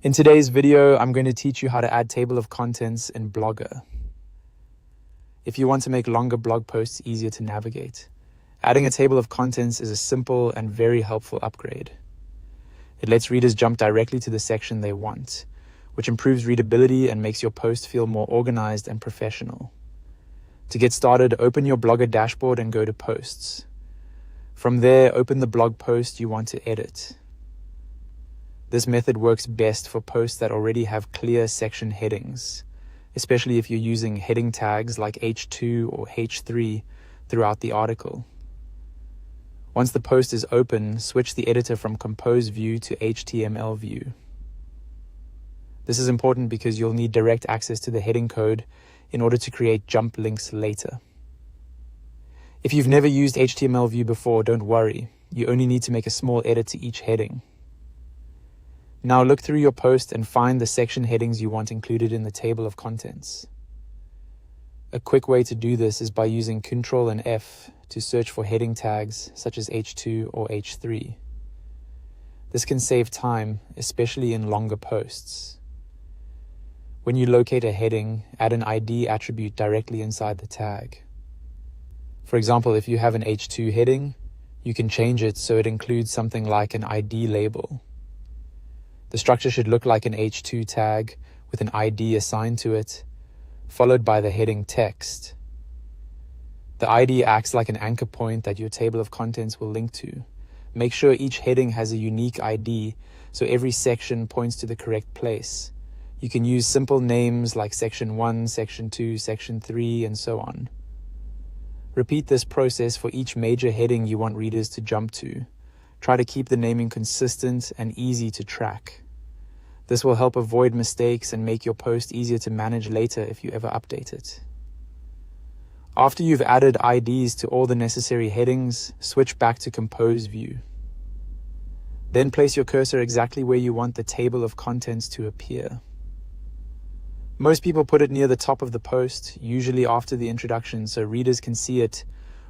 In today's video, I'm going to teach you how to add table of contents in Blogger. If you want to make longer blog posts easier to navigate, adding a table of contents is a simple and very helpful upgrade. It lets readers jump directly to the section they want, which improves readability and makes your post feel more organized and professional. To get started, open your Blogger dashboard and go to Posts. From there, open the blog post you want to edit. This method works best for posts that already have clear section headings, especially if you're using heading tags like H2 or H3 throughout the article. Once the post is open, switch the editor from Compose View to HTML View. This is important because you'll need direct access to the heading code in order to create jump links later. If you've never used HTML View before, don't worry. You only need to make a small edit to each heading. Now look through your post and find the section headings you want included in the table of contents. A quick way to do this is by using Ctrl and F to search for heading tags such as H2 or H3. This can save time, especially in longer posts. When you locate a heading, add an ID attribute directly inside the tag. For example, if you have an H2 heading, you can change it so it includes something like an ID label. The structure should look like an H2 tag with an ID assigned to it, followed by the heading text. The ID acts like an anchor point that your table of contents will link to. Make sure each heading has a unique ID so every section points to the correct place. You can use simple names like Section 1, Section 2, Section 3, and so on. Repeat this process for each major heading you want readers to jump to. Try to keep the naming consistent and easy to track. This will help avoid mistakes and make your post easier to manage later if you ever update it. After you've added IDs to all the necessary headings, switch back to Compose View. Then place your cursor exactly where you want the table of contents to appear. Most people put it near the top of the post, usually after the introduction, so readers can see it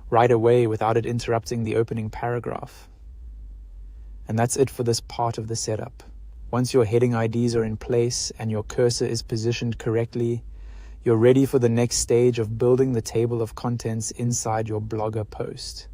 right away without it interrupting the opening paragraph. And that's it for this part of the setup. Once your heading IDs are in place and your cursor is positioned correctly, you're ready for the next stage of building the table of contents inside your Blogger post.